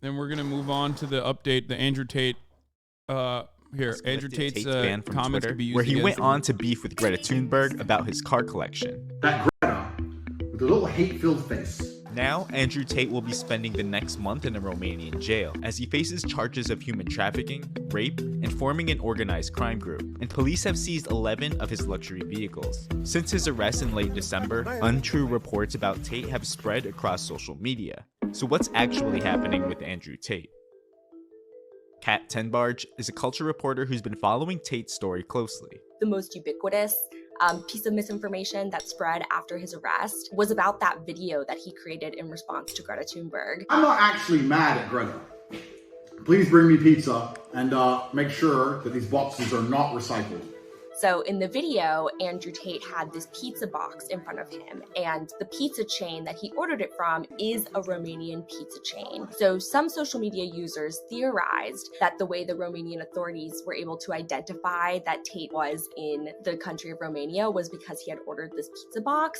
Then we're gonna move on to the update. The Andrew Tate. Andrew Tate's ban from comments Twitter, could be used where he went against on to beef with Greta Thunberg about his car collection. That Greta with a little hate-filled face. Now, Andrew Tate will be spending the next month in a Romanian jail as he faces charges of human trafficking, rape, and forming an organized crime group. And police have seized 11 of his luxury vehicles. Since his arrest in late December, untrue reports about Tate have spread across social media. So what's actually happening with Andrew Tate? Kat Tenbarge is a culture reporter who's been following Tate's story closely. The most ubiquitous piece of misinformation that spread after his arrest was about that video that he created in response to Greta Thunberg. I'm not actually mad at Greta. Please bring me pizza and make sure that these boxes are not recycled. So in the video, Andrew Tate had this pizza box in front of him, and the pizza chain that he ordered it from is a Romanian pizza chain. So some social media users theorized that the way the Romanian authorities were able to identify that Tate was in the country of Romania was because he had ordered this pizza box.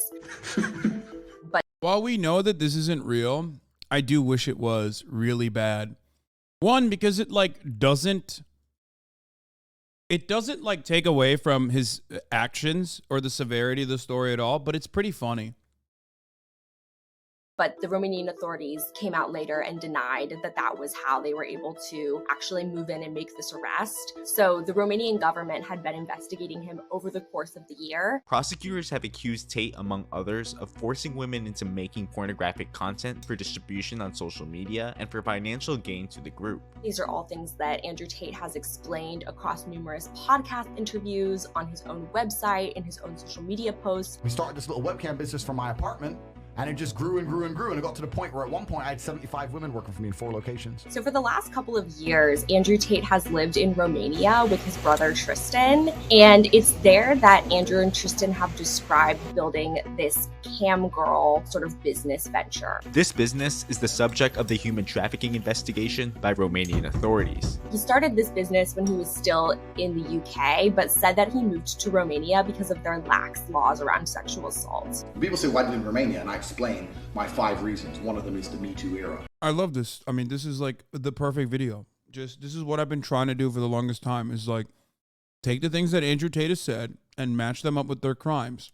But while we know that this isn't real, I do wish it was really bad. One, because it doesn't take away from his actions or the severity of the story at all, but it's pretty funny. But the Romanian authorities came out later and denied that that was how they were able to actually move in and make this arrest. So the Romanian government had been investigating him over the course of the year. Prosecutors have accused Tate, among others, of forcing women into making pornographic content for distribution on social media and for financial gain to the group. These are all things that Andrew Tate has explained across numerous podcast interviews, on his own website, in his own social media posts. We started this little webcam business from my apartment, and it just grew and grew and grew, and it got to the point where at one point I had 75 women working for me in 4 locations. So for the last couple of years, Andrew Tate has lived in Romania with his brother Tristan, and it's there that Andrew and Tristan have described building this cam girl sort of business venture. This business is the subject of the human trafficking investigation by Romanian authorities. He started this business when he was still in the UK, but said that he moved to Romania because of their lax laws around sexual assault. People say, why did you in Romania? And I explain my 5 reasons. One of them is the Me Too era. I love this. I mean, this is like the perfect video. This is what I've been trying to do for the longest time, is like take the things that Andrew Tate has said and match them up with their crimes.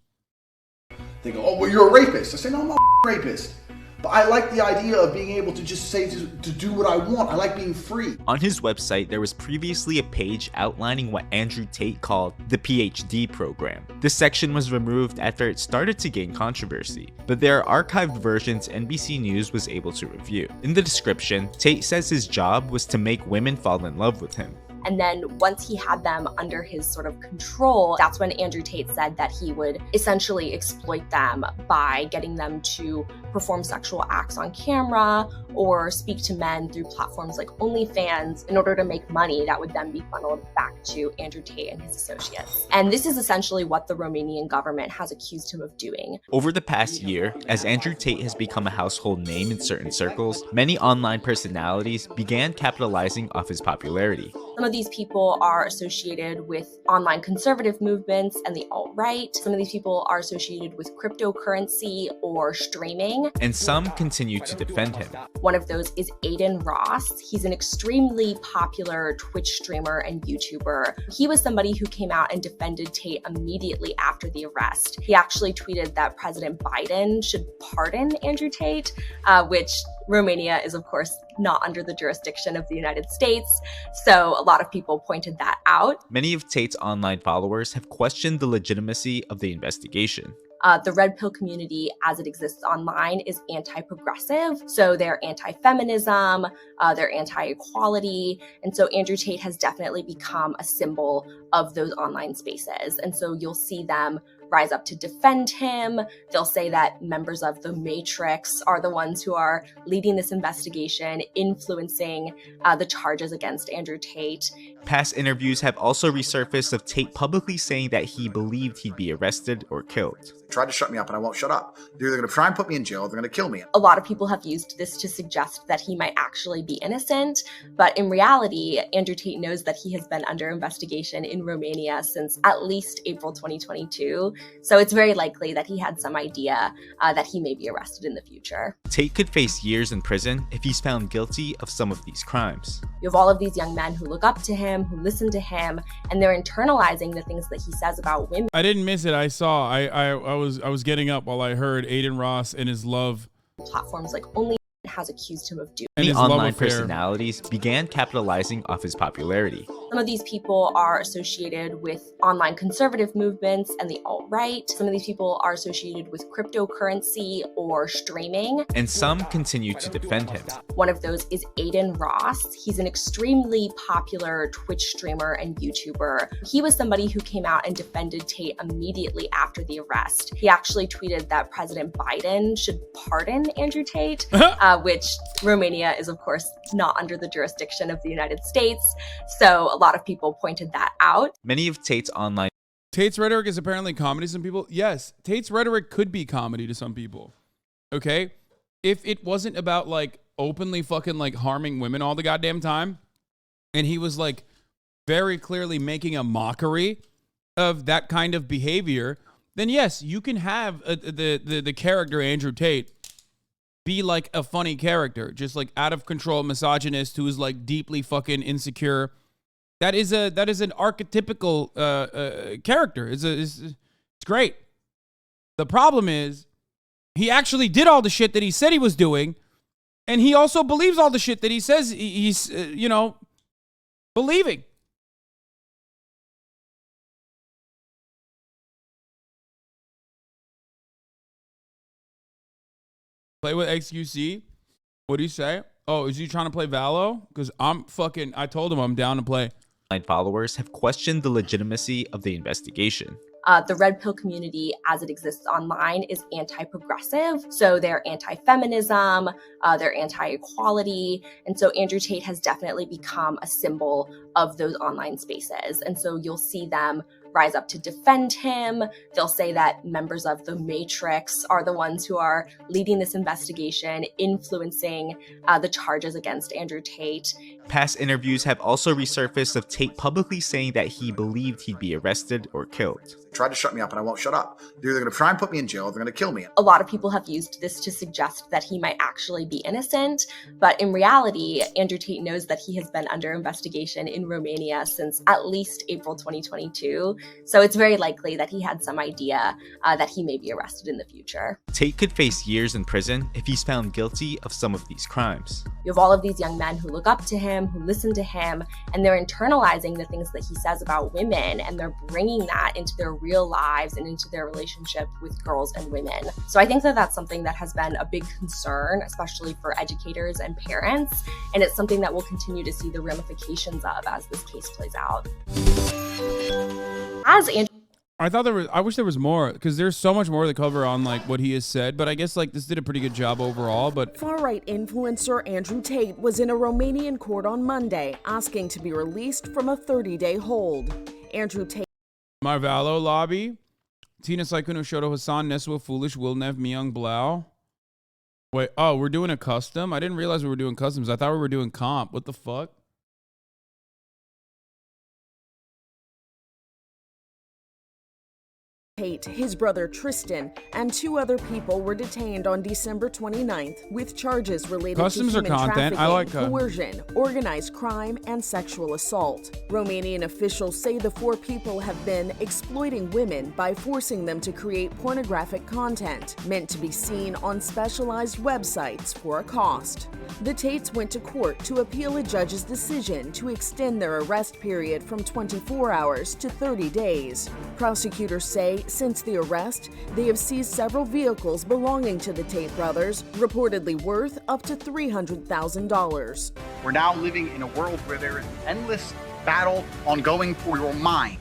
They go, oh, well, you're a rapist. I say, no, I'm not a rapist. But I like the idea of being able to just say to do what I want. I like being free. On his website, there was previously a page outlining what Andrew Tate called the PhD program. This section was removed after it started to gain controversy, but there are archived versions NBC News was able to review. In the description, Tate says his job was to make women fall in love with him. And then once he had them under his sort of control, that's when Andrew Tate said that he would essentially exploit them by getting them to perform sexual acts on camera or speak to men through platforms like OnlyFans in order to make money that would then be funneled back to Andrew Tate and his associates. And this is essentially what the Romanian government has accused him of doing. Over the past year, as Andrew Tate has become a household name in certain circles, many online personalities began capitalizing off his popularity. Some of these people are associated with online conservative movements and the alt-right. Some of these people are associated with cryptocurrency or streaming. And some continue to defend him. One of those is Aiden Ross. He's an extremely popular Twitch streamer and YouTuber. He was somebody who came out and defended Tate immediately after the arrest. He actually tweeted that President Biden should pardon Andrew Tate, which Romania is, of course, not under the jurisdiction of the United States. So a lot of people pointed that out. Many of Tate's online followers have questioned the legitimacy of the investigation. The red pill community as it exists online is anti-progressive. So they're anti-feminism, they're anti-equality. And so Andrew Tate has definitely become a symbol of those online spaces. And so you'll see them rise up to defend him. They'll say that members of the Matrix are the ones who are leading this investigation, influencing the charges against Andrew Tate. Past interviews have also resurfaced of Tate publicly saying that he believed he'd be arrested or killed. They tried to shut me up and I won't shut up. They're either going to try and put me in jail or they're going to kill me. A lot of people have used this to suggest that he might actually be innocent. But in reality, Andrew Tate knows that he has been under investigation in Romania since at least April 2022. So it's very likely that he had some idea that he may be arrested in the future. Tate could face years in prison if he's found guilty of some of these crimes. You have all of these young men who look up to him, who listen to him, and they're internalizing the things that he says about women. I didn't miss it. I saw. I was getting up while I heard Aiden Ross and his love. Platforms like Only has accused him of doing. And Many his love online affair. personalities began capitalizing off his popularity. Some of these people are associated with online conservative movements and the alt-right. Some of these people are associated with cryptocurrency or streaming. And some continue to defend him. One of those is Aiden Ross. He's an extremely popular Twitch streamer and YouTuber. He was somebody who came out and defended Tate immediately after the arrest. He actually tweeted that President Biden should pardon Andrew Tate, which Romania is, of course, not under the jurisdiction of the United States. So a lot of people pointed that out. Many of Tate's online Tate's rhetoric is apparently comedy to some people. Yes, Tate's rhetoric could be comedy to some people. Okay? If it wasn't about like openly fucking like harming women all the goddamn time, and he was like very clearly making a mockery of that kind of behavior, then yes, you can have the character Andrew Tate be like a funny character, just like out of control misogynist who is like deeply fucking insecure. That is an archetypical character. It's great. The problem is he actually did all the shit that he said he was doing, and he also believes all the shit that he says he's believing. Play with XQC? What do you say? Oh, is he trying to play Valo? Because I told him I'm down to play. followers have questioned the legitimacy of the investigation. The red pill community as it exists online is anti-progressive. So they're anti-feminism, they're anti-equality. And so Andrew Tate has definitely become a symbol of those online spaces. And so you'll see them rise up to defend him. They'll say that members of the Matrix are the ones who are leading this investigation, influencing the charges against Andrew Tate. Past interviews have also resurfaced of Tate publicly saying that he believed he'd be arrested or killed. Tried to shut me up and I won't shut up. They're either going to try and put me in jail or they're going to kill me. A lot of people have used this to suggest that he might actually be innocent, but in reality, Andrew Tate knows that he has been under investigation in Romania since at least April 2022, so it's very likely that he had some idea that he may be arrested in the future. Tate could face years in prison if he's found guilty of some of these crimes. You have all of these young men who look up to him, who listen to him, and they're internalizing the things that he says about women, and they're bringing that into their real lives and into their relationship with girls and women. So I think that that's something that has been a big concern, especially for educators and parents, and it's something that we'll continue to see the ramifications of as this case plays out. As Andrew I wish there was more, because there's so much more to cover on like what he has said, but I guess like this did a pretty good job overall. But far-right influencer Andrew Tate was in a Romanian court on Monday asking to be released from a 30-day hold. Andrew Tate Marvalo lobby, Tina Saikunu Shoto Hassan Neswa Foolish Wilnev Myung Blau. Wait, oh, we're doing a custom? I didn't realize we were doing customs. I thought we were doing comp. What the fuck? Tate, his brother Tristan, and 2 other people were detained on December 29th with charges related Customs to or human content? trafficking, I like coercion, organized crime, and sexual assault. Romanian officials say the 4 people have been exploiting women by forcing them to create pornographic content meant to be seen on specialized websites for a cost. The Tates went to court to appeal a judge's decision to extend their arrest period from 24 hours to 30 days. Prosecutors say since the arrest, they have seized several vehicles belonging to the Tate brothers, reportedly worth up to $300,000. We're now living in a world where there is an endless battle ongoing for your mind.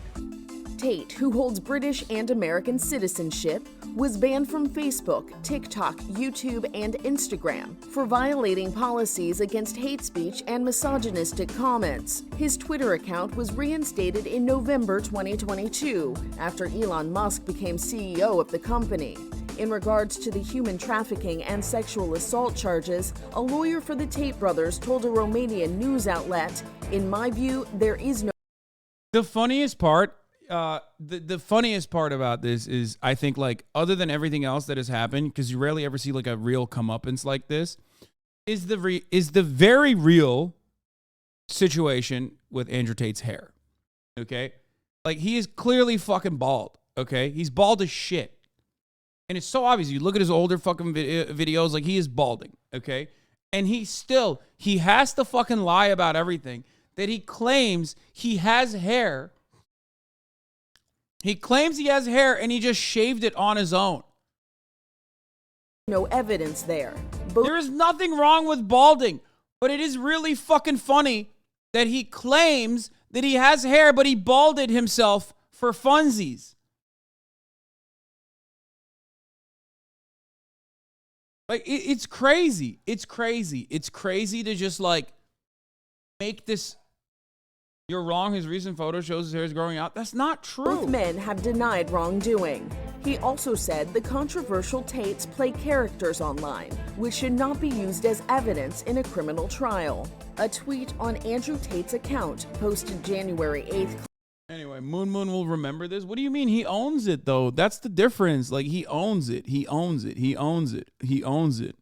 Tate, who holds British and American citizenship, was banned from Facebook, TikTok, YouTube, and Instagram for violating policies against hate speech and misogynistic comments. His Twitter account was reinstated in November 2022 after Elon Musk became CEO of the company. In regards to the human trafficking and sexual assault charges, a lawyer for the Tate brothers told a Romanian news outlet, "In my view, there is no..." The funniest part The funniest part about this is, I think, like, other than everything else that has happened, because you rarely ever see like a real comeuppance like this, is the very real situation with Andrew Tate's hair. Okay, like, he is clearly fucking bald. Okay, he's bald as shit, and it's so obvious. You look at his older fucking videos, like, he is balding. Okay, and he has to fucking lie about everything, that he claims he has hair. He claims he has hair and he just shaved it on his own. No evidence there. There is nothing wrong with balding, but it is really fucking funny that he claims that he has hair, but he balded himself for funsies. Like, it's crazy. It's crazy. It's crazy to just, like, make this... You're wrong. His recent photo shows his hair is growing out. That's not true. Both men have denied wrongdoing. He also said the controversial Tates play characters online, which should not be used as evidence in a criminal trial. A tweet on Andrew Tate's account posted January 8th. Anyway, Moon will remember this. What do you mean? He owns it, though. That's the difference. Like, he owns it. He owns it. He owns it. He owns it.